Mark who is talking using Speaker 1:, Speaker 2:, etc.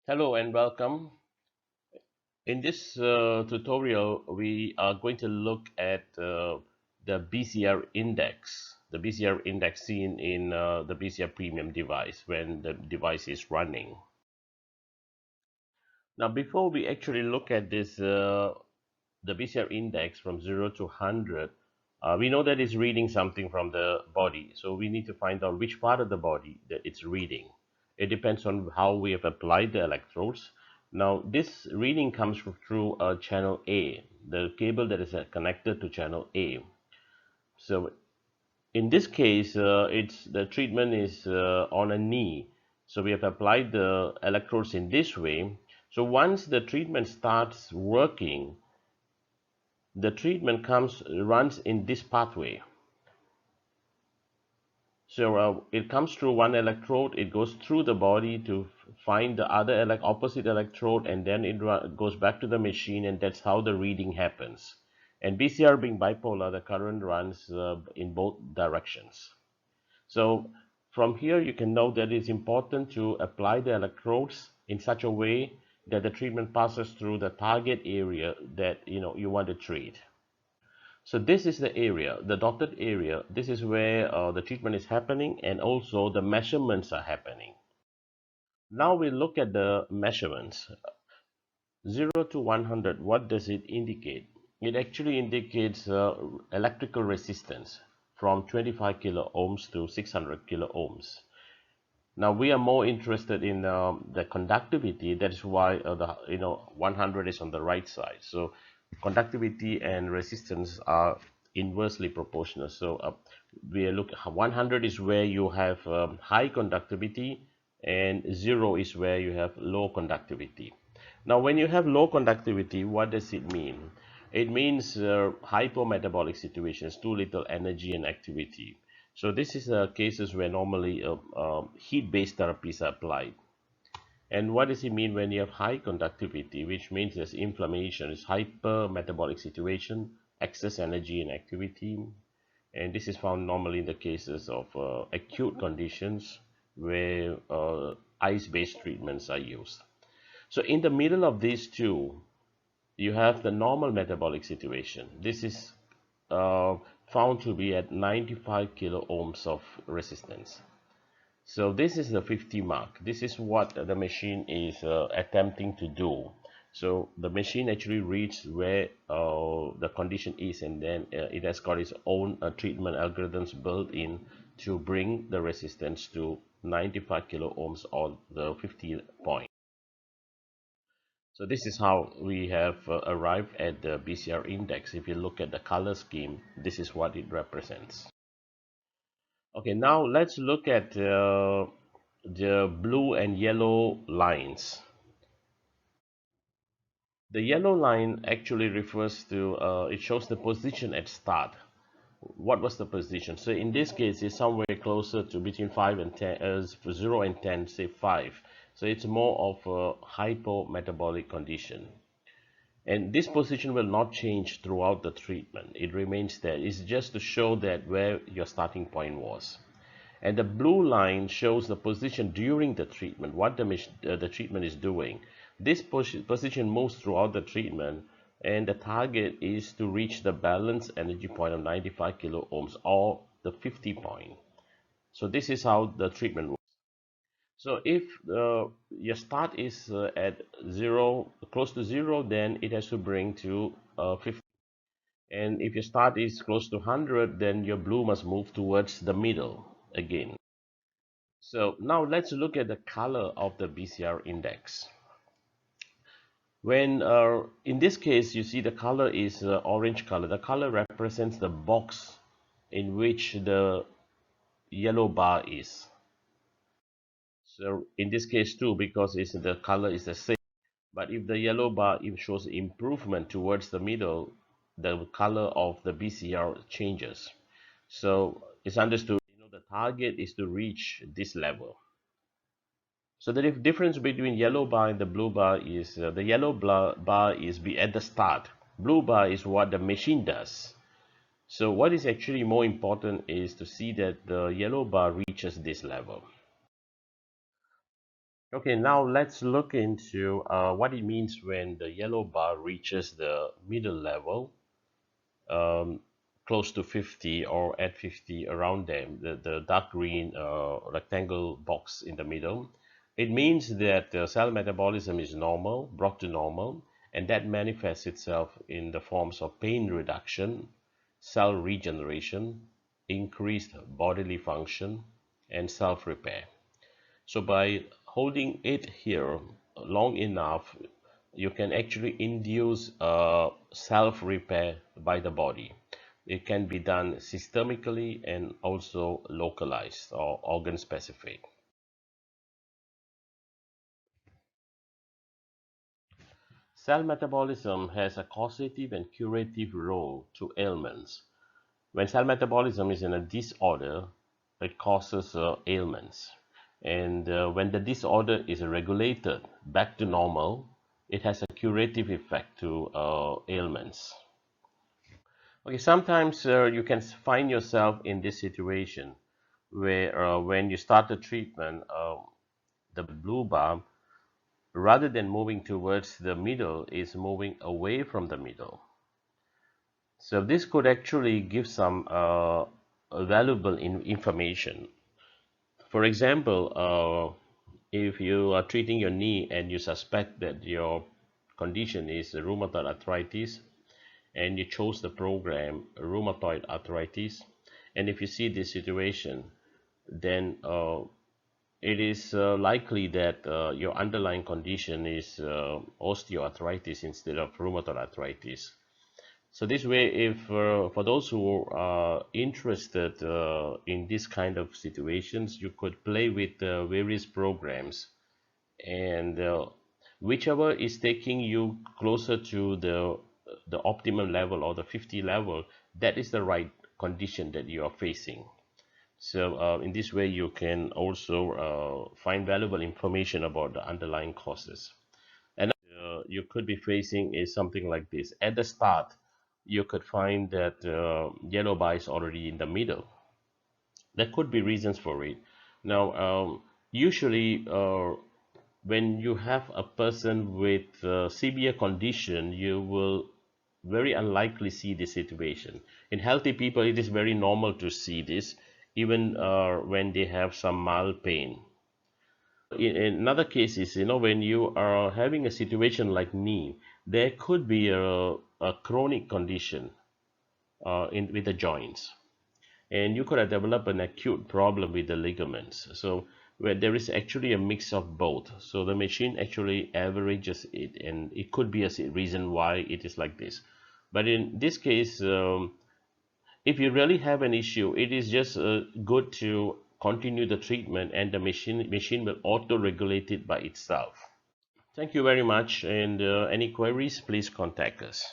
Speaker 1: Hello and welcome. In this tutorial, we are going to look at the BCR index, the BCR index seen in the BCR Premium device when the device is running. Now, before we actually look at this, the BCR index from 0 to 100, we know that it's reading something from the body. So we need to find out which part of the body that it's reading. It depends on how we have applied the electrodes. Now, this reading comes through channel A, the cable that is connected to channel A. So in this case, it's the treatment is on a knee. So we have applied the electrodes in this way. So once the treatment starts working, the treatment runs in this pathway. So it comes through one electrode, it goes through the body to find the other opposite electrode, and then it goes back to the machine, and that's how the reading happens. And BCR being bipolar, the current runs in both directions. So from here you can know that it's important to apply the electrodes in such a way that the treatment passes through the target area that you want to treat. So this is the area, the dotted area. This is where the treatment is happening, and also the measurements are happening. Now we look at the measurements. 0 to 100, what does it indicate? It actually indicates electrical resistance from 25 kilo ohms to 600 kilo ohms. Now we are more interested in the conductivity. That is why the 100 is on the right side. So conductivity and resistance are inversely proportional. So we look 100 is where you have high conductivity, and 0 is where you have low conductivity. Now when you have low conductivity, what does it mean? It means hypometabolic situations, too little energy and activity. So this is cases where normally heat-based therapies are applied. And what does it mean when you have high conductivity, which means there's inflammation, it's hypermetabolic situation, excess energy and activity. And this is found normally in the cases of acute conditions where ice-based treatments are used. So in the middle of these two, you have the normal metabolic situation. This is uh, found to be at 95 kilo ohms of resistance. So this is the 50 mark. This is what the machine is attempting to do. So the machine actually reads where the condition is, and then it has got its own treatment algorithms built in to bring the resistance to 95 kilo ohms or the 50 point. So this is how we have arrived at the BCR index. If you look at the color scheme, this is what it represents. Okay, now let's look at the blue and yellow lines. The yellow line actually refers to, it shows the position at start. What was the position? So in this case, it's somewhere closer to between 5 and 10, 0 and 10, say 5. So it's more of a hypometabolic condition. And this position will not change throughout the treatment. It remains there. It's just to show that where your starting point was. And the blue line shows the position during the treatment, what the treatment is doing. This position moves throughout the treatment, and the target is to reach the balanced energy point of 95 kilo ohms or the 50 point. So this is how the treatment works. So if your start is at 0, close to 0, then it has to bring to 50. And if your start is close to 100, then your blue must move towards the middle again. So now let's look at the color of the BCR index. When in this case you see the color is orange color. The color represents the box in which the yellow bar is. So in this case too, because the color is the same. But if the yellow bar shows improvement towards the middle, the color of the BCR changes. So it's understood, the target is to reach this level. So the difference between yellow bar and the blue bar is the yellow bar is at the start. Blue bar is what the machine does. So what is actually more important is to see that the yellow bar reaches this level. Okay, now let's look into what it means when the yellow bar reaches the middle level, um, close to 50 or at 50 around them, the dark green rectangle box in the middle. It means that cell metabolism is normal, brought to normal, and that manifests itself in the forms of pain reduction, cell regeneration, increased bodily function, and self-repair. So by holding it here long enough, you can actually induce self-repair by the body. It can be done systemically and also localized or organ specific. Cell metabolism has a causative and curative role to ailments. When cell metabolism is in a disorder, it causes ailments. And when the disorder is regulated back to normal, it has a curative effect to ailments. Okay, sometimes you can find yourself in this situation where when you start the treatment, the blue bar, rather than moving towards the middle, is moving away from the middle. So this could actually give some valuable information. For example, if you are treating your knee and you suspect that your condition is rheumatoid arthritis, and you chose the program rheumatoid arthritis, and if you see this situation, then it is likely that your underlying condition is osteoarthritis instead of rheumatoid arthritis. So this way, if for those who are interested in this kind of situations, you could play with various programs, and whichever is taking you closer to the optimum level or the 50 level, that is the right condition that you are facing. So in this way, you can also find valuable information about the underlying causes. And you could be facing is something like this. At the start, you could find that yellow bar is already in the middle. There could be reasons for it. Now, usually when you have a person with severe condition, you will very unlikely see this situation. In healthy people, it is very normal to see this, even when they have some mild pain. In other cases, when you are having a situation like me, there could be a chronic condition with the joints, and you could have developed an acute problem with the ligaments. So where there is actually a mix of both. So the machine actually averages it, and it could be a reason why it is like this. But in this case, if you really have an issue, it is just good to continue the treatment, and the machine will auto-regulate it by itself. Thank you very much, and any queries, please contact us.